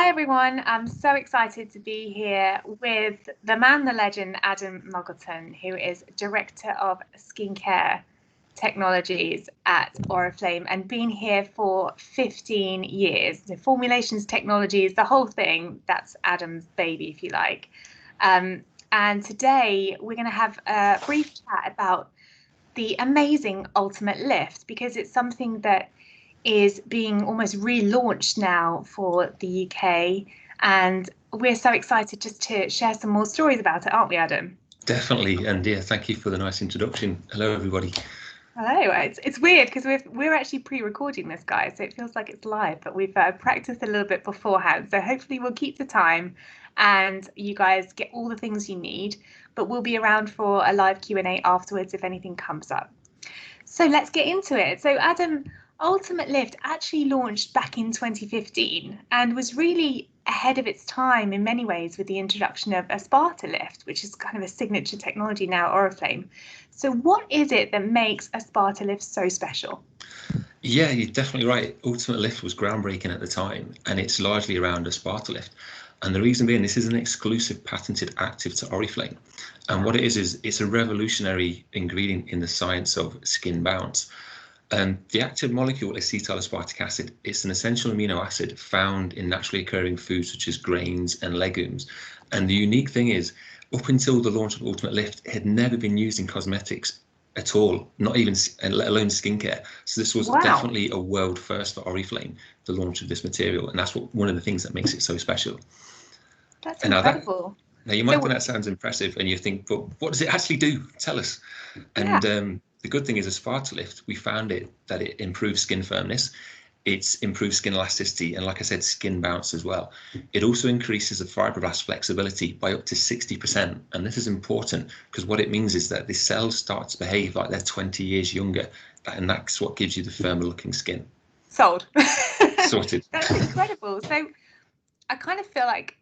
Hi everyone, I'm so excited to be here with the man, the legend, Adam Muggleton, who is Director of Skincare Technologies at Oriflame and been here for 15 years. The formulations, technologies, the whole thing, that's Adam's baby, if you like. And today we're going to have a brief chat about the amazing Ultimate Lift, because it's something that is being almost relaunched now for the UK, and we're so excited just to share some more stories about it, aren't we, Adam? Definitely, and yeah, thank you for the nice introduction. Hello, everybody. Hello. It's weird because we're actually pre-recording this, guys, so it feels like it's live, but we've practiced a little bit beforehand. So hopefully we'll keep the time, and you guys get all the things you need. But we'll be around for a live Q&A afterwards if anything comes up. So let's get into it. So Adam, Ultimate Lift actually launched back in 2015 and was really ahead of its time in many ways with the introduction of Asparta Lift, which is kind of a signature technology now at Oriflame. So what is it that makes Asparta Lift so special? Yeah, you're definitely right. Ultimate Lift was groundbreaking at the time, and it's largely around Asparta Lift. And the reason being, this is an exclusive patented active to Oriflame. And what it is it's a revolutionary ingredient in the science of skin bounce. The active molecule acetyl aspartic acid. It's an essential amino acid found in naturally occurring foods such as grains and legumes. And the unique thing is, up until the launch of Ultimate Lift, it had never been used in cosmetics at all, not even, and let alone skincare. So this was definitely a world first for Oriflame, the launch of this material, and that's one of the things that makes it so special. That's incredible. Now you might think that sounds impressive, and you think, but what does it actually do? Tell us. Yeah. And the good thing is, Asparta Lift, we found that it improves skin firmness, it's improved skin elasticity, and like I said, skin bounce as well. It also increases the fibroblast flexibility by up to 60%. And this is important because what it means is that the cells start to behave like they're 20 years younger. And that's what gives you the firmer looking skin. Sold. Sorted. That's incredible. So I kind of feel like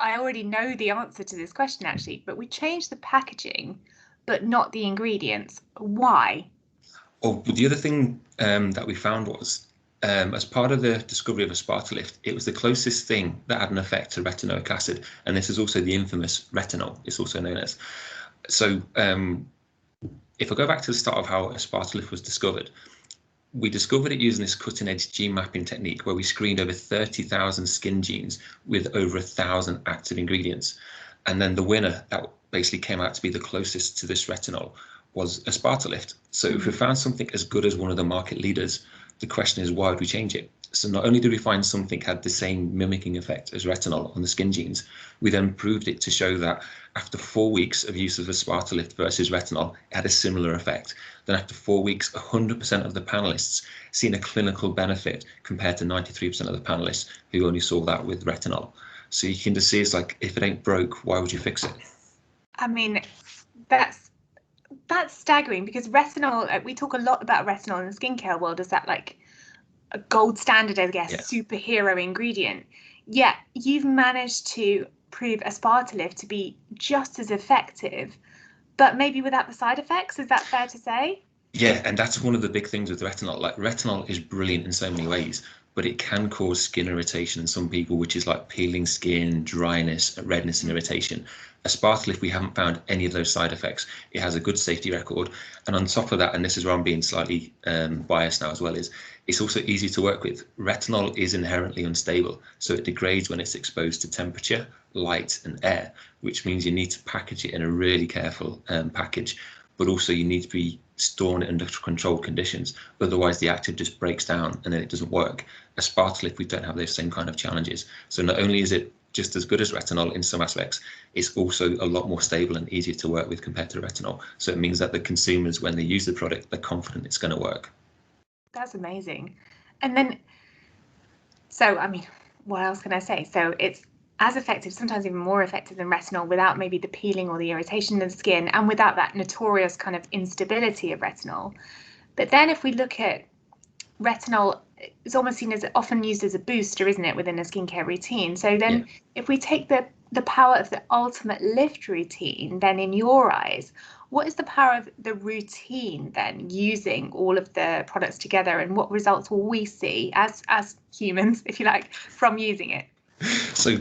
I already know the answer to this question, actually, but we changed the packaging, but not the ingredients. Why? Oh, the other thing that we found was, as part of the discovery of Asparta Lift, it was the closest thing that had an effect to retinoic acid, and this is also the infamous retinol, it's also known as. So if I go back to the start of how Asparta Lift was discovered, we discovered it using this cutting-edge gene mapping technique where we screened over 30,000 skin genes with over 1,000 active ingredients. And then the winner that basically came out to be the closest to this retinol was Asparta Lift. So if we found something as good as one of the market leaders, the question is, why would we change it? So not only did we find something had the same mimicking effect as retinol on the skin genes, we then proved it to show that after 4 weeks of use of Asparta Lift versus retinol, it had a similar effect. Then after 4 weeks, 100% of the panelists seen a clinical benefit compared to 93% of the panelists who only saw that with retinol. So you can just see, it's like, if it ain't broke, why would you fix it? I mean, that's staggering, because retinol, we talk a lot about retinol in the skincare world as that like a gold standard, I guess, superhero ingredient. Yet you've managed to prove Asparta Lift to be just as effective, but maybe without the side effects. Is that fair to say? Yeah, and that's one of the big things with retinol. Like, retinol is brilliant in so many ways, but it can cause skin irritation in some people, which is like peeling skin, dryness, redness, and irritation. Asparta Lift, we haven't found any of those side effects. It has a good safety record, and on top of that, and this is where I'm being slightly biased now as well, is it's also easy to work with. Retinol is inherently unstable, so it degrades when it's exposed to temperature, light, and air, which means you need to package it in a really careful package. But also you need to be storing it under controlled conditions. Otherwise, the active just breaks down and then it doesn't work. Asparta Lift, we don't have those same kind of challenges. So not only is it just as good as retinol in some aspects, it's also a lot more stable and easier to work with compared to retinol. So it means that the consumers, when they use the product, they're confident it's going to work. That's amazing. And then, so, I mean, what else can I say? So it's as effective, sometimes even more effective than retinol, without maybe the peeling or the irritation of the skin, and without that notorious kind of instability of retinol. But then if we look at retinol, it's almost seen as often used as a booster, isn't it, within a skincare routine? So then if we take the power of the Ultimate Lift routine, then in your eyes, what is the power of the routine then, using all of the products together, and what results will we see as humans, if you like, from using it? So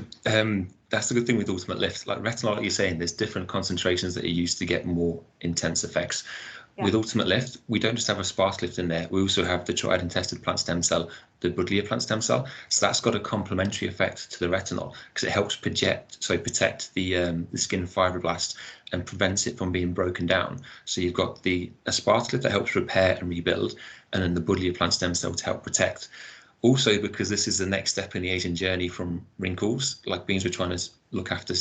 that's the good thing with Ultimate Lift. Like retinol, like you're saying, there's different concentrations that are used to get more intense effects. Yeah. With Ultimate Lift, we don't just have a sparse lift in there. We also have the tried and tested plant stem cell, the Buddleia plant stem cell. So that's got a complementary effect to the retinol because it helps protect the skin fibroblast and prevents it from being broken down. So you've got a sparse lift that helps repair and rebuild, and then the Buddleia plant stem cell to help protect. Also, because this is the next step in the aging journey from wrinkles, like beings we're trying to look after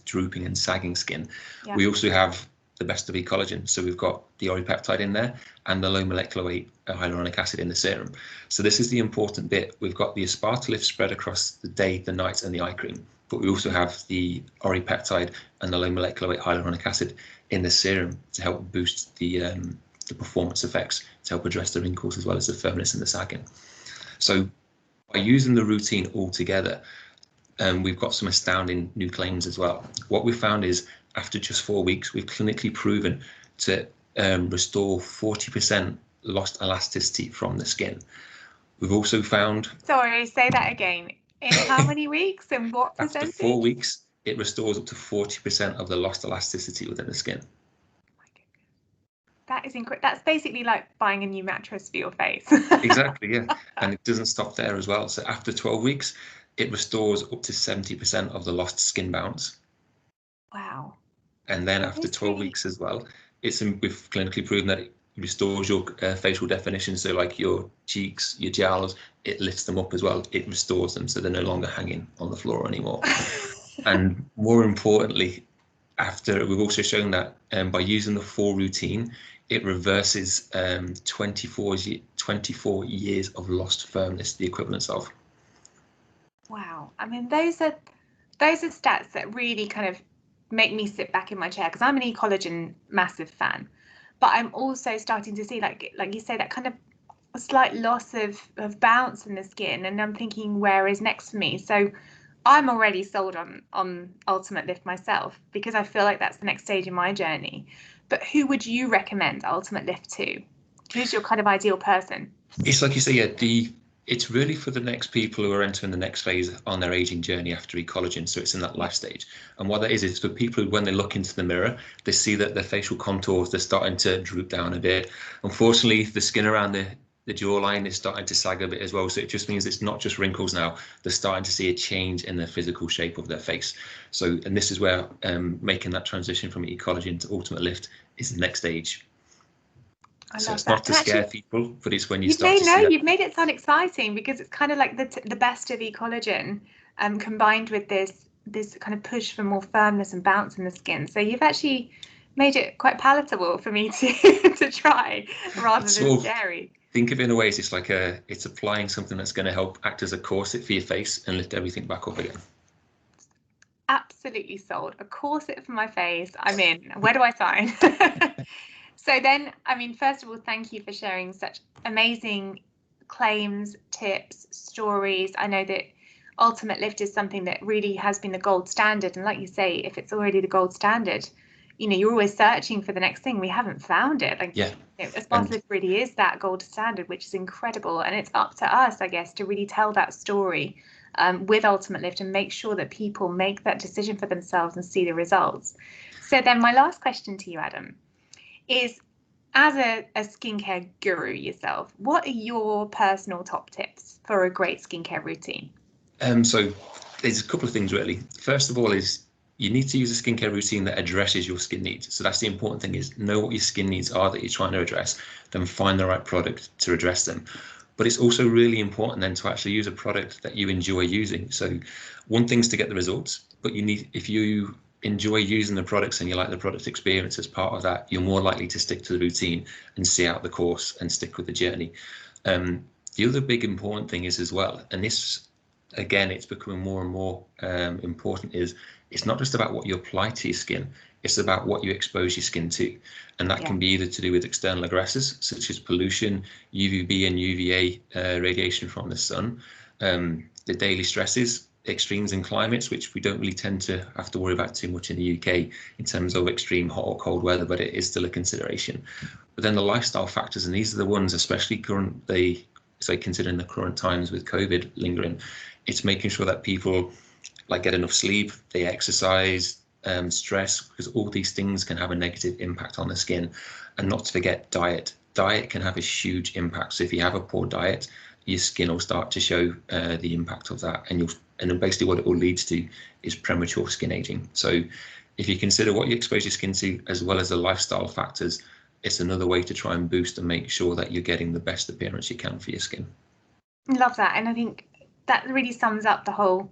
drooping and sagging skin, we also have the best of collagen. So we've got the oripeptide in there and the low molecular weight hyaluronic acid in the serum. So this is the important bit. We've got the aspartolift spread across the day, the night, and the eye cream, but we also have the oripeptide and the low molecular weight hyaluronic acid in the serum to help boost the performance effects, to help address the wrinkles as well as the firmness and the sagging. So by using the routine all together, we've got some astounding new claims as well. What we found is after just 4 weeks, we've clinically proven to restore 40% lost elasticity from the skin. We've also found... Sorry, say that again. In how many weeks and what percentage? After 4 weeks, it restores up to 40% of the lost elasticity within the skin. That is incredible. That's basically like buying a new mattress for your face. Exactly, yeah. And it doesn't stop there as well. So after 12 weeks, it restores up to 70% of the lost skin bounce. Wow. And then after 12 weeks as well, we've clinically proven that it restores your facial definition. So like your cheeks, your jowls, it lifts them up as well. It restores them so they're no longer hanging on the floor anymore. And more importantly, we've also shown that by using the full routine, it reverses 24 years of lost firmness, the equivalence of. Wow. I mean, those are stats that really kind of make me sit back in my chair, because I'm an collagen massive fan, but I'm also starting to see, like you say, that kind of a slight loss of bounce in the skin, and I'm thinking, where is next for me? So I'm already sold on Ultimate Lift myself, because I feel like that's the next stage in my journey. But who would you recommend Ultimate Lift to? Who's your kind of ideal person? It's like you say, yeah, it's really for the next people who are entering the next phase on their aging journey after collagen. So it's in that life stage. And what that is for people who, when they look into the mirror, they see that their facial contours, they're starting to droop down a bit. Unfortunately, the skin around the jawline is starting to sag a bit as well. So it just means it's not just wrinkles now. They're starting to see a change in the physical shape of their face. So, and this is where making that transition from collagen to Ultimate Lift is the next stage. So it's not to scare people, but it's when you start to see that. You've made it sound exciting, because it's kind of like the best of collagen combined with this kind of push for more firmness and bounce in the skin. So you've actually made it quite palatable for me to try, rather than scary. Think of it in a way, it's like it's applying something that's going to help act as a corset for your face and lift everything back up again. Absolutely sold. A corset for my face. I'm in. Where do I sign? So then, I mean, first of all, thank you for sharing such amazing claims, tips, stories. I know that Ultimate Lift is something that really has been the gold standard. And like you say, if it's already the gold standard, you're always searching for the next thing. We haven't found it. Aspartolift Lift really is that gold standard, which is incredible. And it's up to us, I guess, to really tell that story with Ultimate Lift and make sure that people make that decision for themselves and see the results. So then my last question to you, Adam, is, as a skincare guru yourself, what are your personal top tips for a great skincare routine? So there's a couple of things really. First of all is you need to use a skincare routine that addresses your skin needs. So that's the important thing, is know what your skin needs are that you're trying to address, then find the right product to address them. But it's also really important then to actually use a product that you enjoy using. So one thing's to get the results, but if you enjoy using the products and you like the product experience as part of that, you're more likely to stick to the routine and see out the course and stick with the journey. The other big important thing is as well, and this, again, it's becoming more and more important, is it's not just about what you apply to your skin, it's about what you expose your skin to. And that can be either to do with external aggressors, such as pollution, UVB and UVA radiation from the sun, the daily stresses, extremes in climates, which we don't really tend to have to worry about too much in the UK in terms of extreme hot or cold weather, but it is still a consideration. But then the lifestyle factors, and these are the ones, especially considering the current times with COVID lingering, it's making sure that people like get enough sleep, they exercise, stress, because all these things can have a negative impact on the skin. And not to forget diet. Diet can have a huge impact. So if you have a poor diet, your skin will start to show the impact of that, and then basically what it all leads to is premature skin aging. So if you consider what you expose your skin to, as well as the lifestyle factors, it's another way to try and boost and make sure that you're getting the best appearance you can for your skin. Love that. And I think that really sums up the whole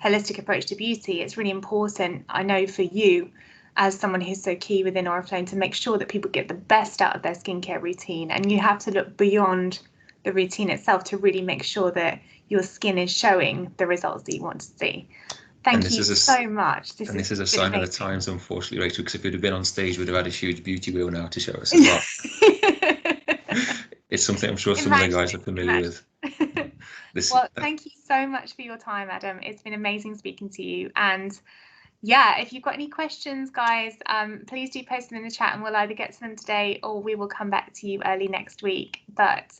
holistic approach to beauty. It's really important, I know, for you as someone who's so key within Oriflame, to make sure that people get the best out of their skincare routine. And you have to look beyond the routine itself to really make sure that your skin is showing the results that you want to see. Thank you so much. This is a sign of the times, unfortunately, Rachel, because if we'd have been on stage, we'd have had a huge beauty wheel now to show us as well. It's something I'm sure some of the guys are familiar with. Well, thank you so much for your time, Adam. It's been amazing speaking to you. And yeah, if you've got any questions, guys, please do post them in the chat, and we'll either get to them today or we will come back to you early next week. But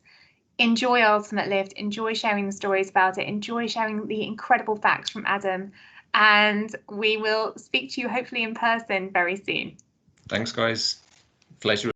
enjoy Ultimate Lift, enjoy sharing the stories about it, enjoy sharing the incredible facts from Adam, and we will speak to you hopefully in person very soon. Thanks, guys. Pleasure.